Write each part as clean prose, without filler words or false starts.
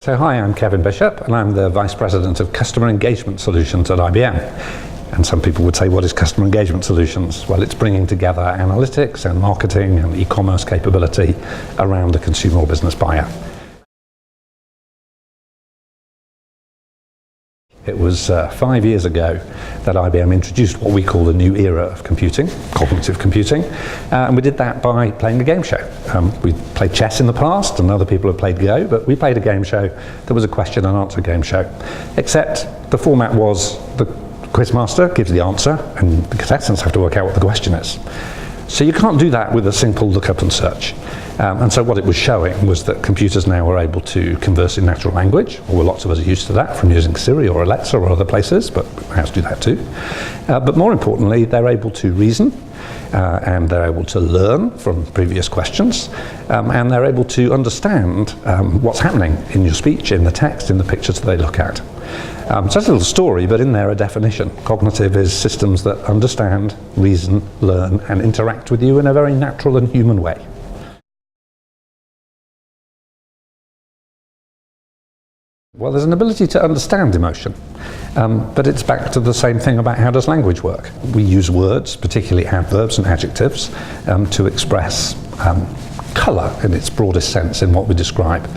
So hi, I'm Kevin Bishop and I'm the Vice President of Customer Engagement Solutions at IBM. And some people would say, what is Customer Engagement Solutions? Well, it's bringing together analytics and marketing and e-commerce capability around a consumer or business buyer. It was 5 years ago that IBM introduced what we call the new era of computing, cognitive computing, and we did that by playing a game show. We played chess in the past and other people have played Go, but we played a game show that was a question and answer game show, except the format was the quizmaster gives the answer and the contestants have to work out what the question is. So you can't do that with a simple look up and search. And so what it was showing was that computers now are able to converse in natural language, or lots of us are used to that from using Siri or Alexa or other places, but perhaps do that too. But more importantly, they're able to reason, and they're able to learn from previous questions, and they're able to understand what's happening in your speech, in the text, in the pictures that they look at. So that's a little story, but in there a definition. Cognitive is systems that understand, reason, learn, and interact with you in a very natural and human way. Well, there's an ability to understand emotion, but it's back to the same thing about how does language work. We use words, particularly adverbs and adjectives, to express colour in its broadest sense in what we describe.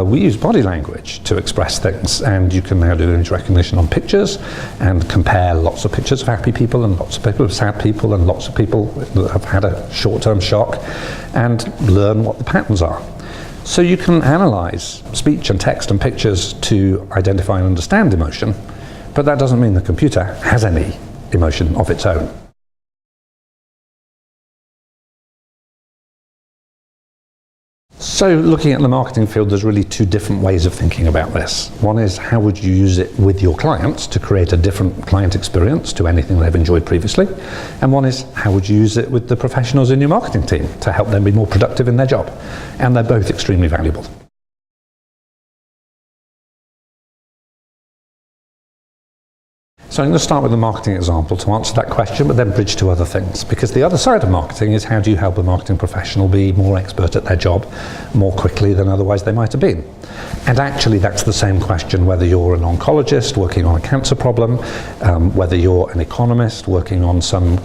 We use body language to express things, and you can now do image recognition on pictures and compare lots of pictures of happy people and lots of people of sad people and lots of people that have had a short-term shock and learn what the patterns are. So you can analyse speech and text and pictures to identify and understand emotion, but that doesn't mean the computer has any emotion of its own. So looking at the marketing field, there's really two different ways of thinking about this. One is how would you use it with your clients to create a different client experience to anything they've enjoyed previously, and one is how would you use it with the professionals in your marketing team to help them be more productive in their job, and they're both extremely valuable. So I'm going to start with a marketing example to answer that question, but then bridge to other things. Because the other side of marketing is how do you help a marketing professional be more expert at their job more quickly than otherwise they might have been. And actually that's the same question whether you're an oncologist working on a cancer problem, whether you're an economist working on some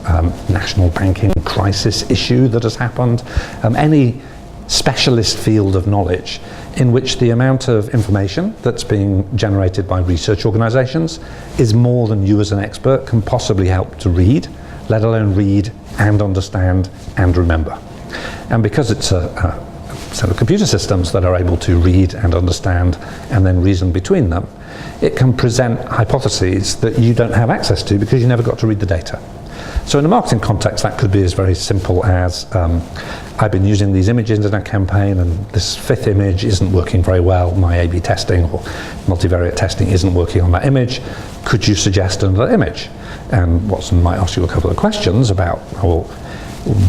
national banking crisis issue that has happened, any specialist field of knowledge in which the amount of information that's being generated by research organisations is more than you as an expert can possibly help to read, let alone read and understand and remember. And because it's a set of computer systems that are able to read and understand and then reason between them, it can present hypotheses that you don't have access to because you never got to read the data. So in a marketing context, that could be as very simple as I've been using these images in a campaign and this fifth image isn't working very well. My A/B testing or multivariate testing isn't working on that image. Could you suggest another image? And Watson might ask you a couple of questions about, well,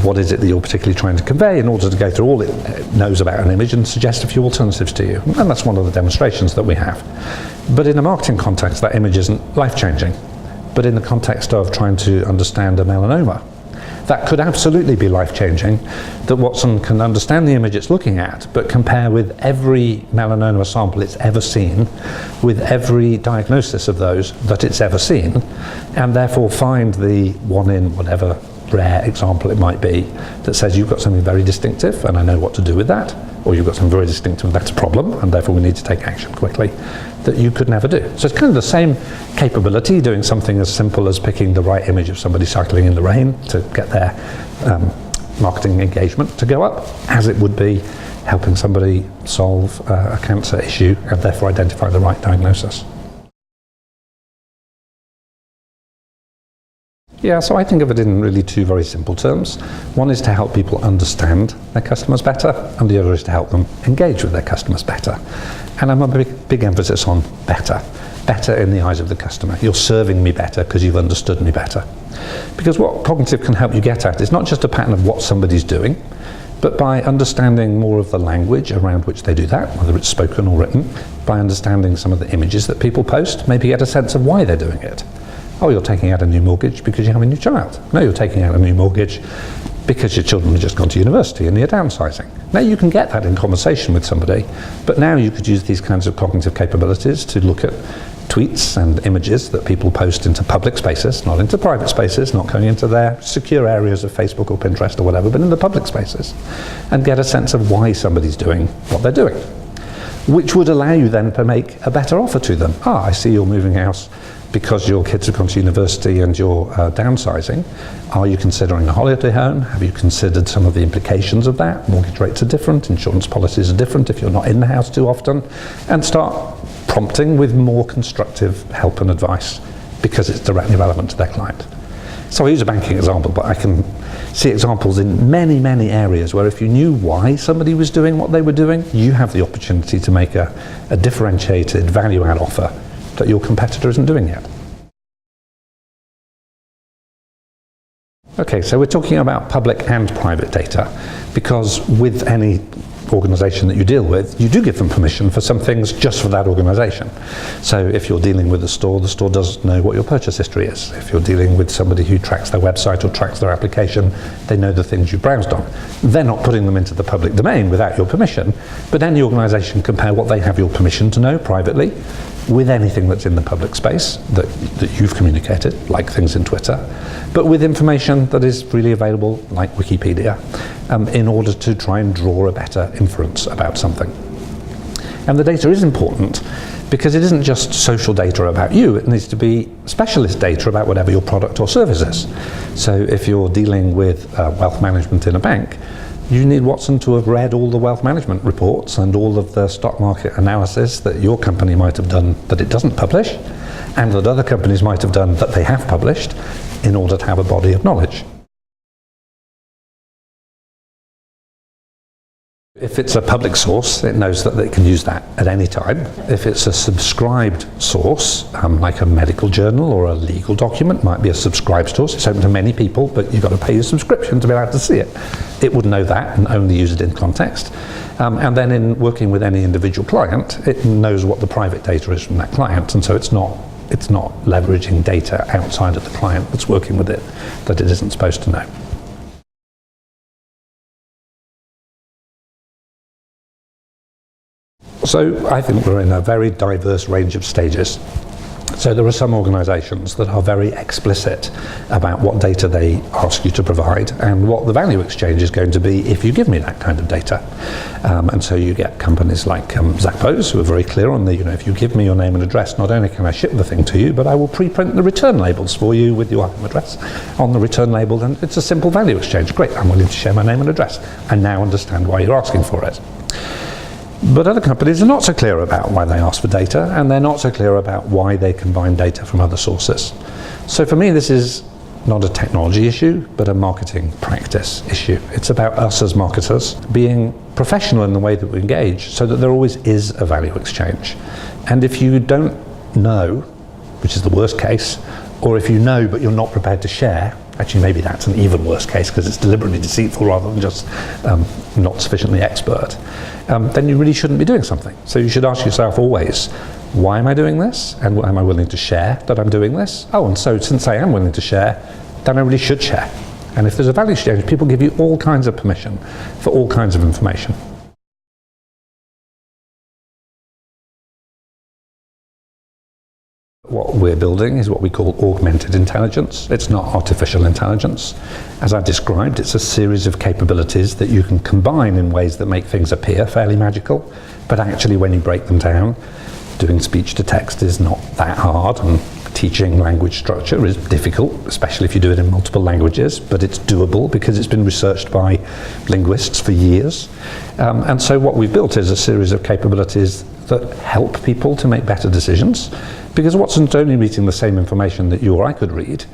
what is it that you're particularly trying to convey in order to go through all it knows about an image and suggest a few alternatives to you. And that's one of the demonstrations that we have. But in a marketing context, that image isn't life-changing. But in the context of trying to understand a melanoma, that could absolutely be life-changing, that Watson can understand the image it's looking at, but compare with every melanoma sample it's ever seen, with every diagnosis of those that it's ever seen, and therefore find the one in whatever rare example it might be that says you've got something very distinctive and I know what to do with that, or you've got something very distinctive and that's a problem and therefore we need to take action quickly, that you could never do. So it's kind of the same capability, doing something as simple as picking the right image of somebody cycling in the rain to get their marketing engagement to go up, as it would be helping somebody solve a cancer issue and therefore identify the right diagnosis. Yeah, so I think of it in really two very simple terms. One is to help people understand their customers better, and the other is to help them engage with their customers better. And I'm a big emphasis on better. Better in the eyes of the customer. You're serving me better because you've understood me better. Because what cognitive can help you get at is not just a pattern of what somebody's doing, but by understanding more of the language around which they do that, whether it's spoken or written, by understanding some of the images that people post, maybe get a sense of why they're doing it. Oh, you're taking out a new mortgage because you have a new child. No, you're taking out a new mortgage because your children have just gone to university and you're downsizing. Now you can get that in conversation with somebody, but now you could use these kinds of cognitive capabilities to look at tweets and images that people post into public spaces, not into private spaces, not going into their secure areas of Facebook or Pinterest or whatever, but in the public spaces, and get a sense of why somebody's doing what they're doing, which would allow you then to make a better offer to them. I see you're moving house because your kids have gone to university and you're downsizing. Are you considering a holiday home? Have you considered some of the implications of that? Mortgage rates are different, insurance policies are different if you're not in the house too often, and start prompting with more constructive help and advice because it's directly relevant to their client. So I use a banking example, but I can see examples in many, many areas where if you knew why somebody was doing what they were doing, you have the opportunity to make a differentiated value-add offer that your competitor isn't doing yet. Okay, so we're talking about public and private data because with any organisation that you deal with, you do give them permission for some things just for that organisation. So if you're dealing with the store does know what your purchase history is. If you're dealing with somebody who tracks their website or tracks their application, they know the things you browsed on. They're not putting them into the public domain without your permission, but any organisation can compare what they have your permission to know privately with anything that's in the public space that you've communicated, like things in Twitter, but with information that is freely available, like Wikipedia, in order to try and draw a better inference about something. And the data is important because it isn't just social data about you, it needs to be specialist data about whatever your product or service is. So if you're dealing with wealth management in a bank, you need Watson to have read all the wealth management reports and all of the stock market analysis that your company might have done that it doesn't publish, and that other companies might have done that they have published, in order to have a body of knowledge. If it's a public source, it knows that it can use that at any time. If it's a subscribed source, like a medical journal or a legal document, might be a subscribed source. It's open to many people, but you've got to pay your subscription to be allowed to see it. It would know that and only use it in context. And then in working with any individual client, it knows what the private data is from that client, and so it's not leveraging data outside of the client that's working with it that it isn't supposed to know. So I think we're in a very diverse range of stages. So there are some organisations that are very explicit about what data they ask you to provide and what the value exchange is going to be if you give me that kind of data. And so you get companies like Zappos who are very clear on if you give me your name and address, not only can I ship the thing to you, but I will pre-print the return labels for you with your home address on the return label, and it's a simple value exchange. Great, I'm willing to share my name and address. I now understand why you're asking for it. But other companies are not so clear about why they ask for data, and they're not so clear about why they combine data from other sources. So for me, this is not a technology issue, but a marketing practice issue. It's about us as marketers being professional in the way that we engage so that there always is a value exchange. And if you don't know, which is the worst case, or if you know but you're not prepared to share, actually maybe that's an even worse case because it's deliberately deceitful rather than just not sufficiently expert, then you really shouldn't be doing something. So you should ask yourself always, why am I doing this? And am I willing to share that I'm doing this? Oh, and so since I am willing to share, then I really should share. And if there's a value exchange, people give you all kinds of permission for all kinds of information. What we're building is what we call augmented intelligence. It's not artificial intelligence. As I described, it's a series of capabilities that you can combine in ways that make things appear fairly magical, but actually when you break them down, doing speech to text is not that hard, and teaching language structure is difficult, especially if you do it in multiple languages, but it's doable because it's been researched by linguists for years. And so what we've built is a series of capabilities that help people to make better decisions, because Watson's only reading the same information that you or I could read.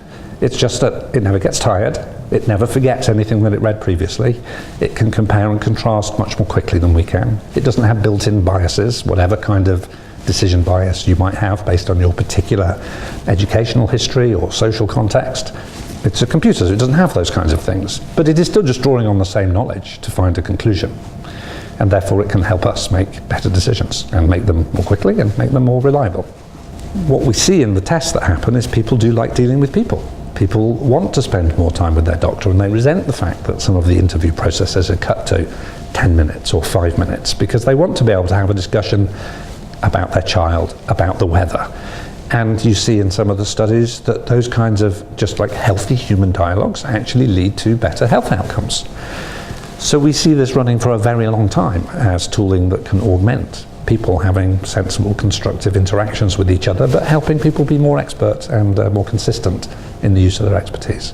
It's just that it never gets tired, it never forgets anything that it read previously, it can compare and contrast much more quickly than we can. It doesn't have built-in biases, whatever kind of decision bias you might have based on your particular educational history or social context. It's a computer, so it doesn't have those kinds of things, but it is still just drawing on the same knowledge to find a conclusion. And therefore it can help us make better decisions and make them more quickly and make them more reliable. What we see in the tests that happen is people do like dealing with people. People want to spend more time with their doctor, and they resent the fact that some of the interview processes are cut to 10 minutes or 5 minutes, because they want to be able to have a discussion about their child, about the weather. And you see in some of the studies that those kinds of just like healthy human dialogues actually lead to better health outcomes. So we see this running for a very long time as tooling that can augment people having sensible, constructive interactions with each other, but helping people be more expert and more consistent in the use of their expertise.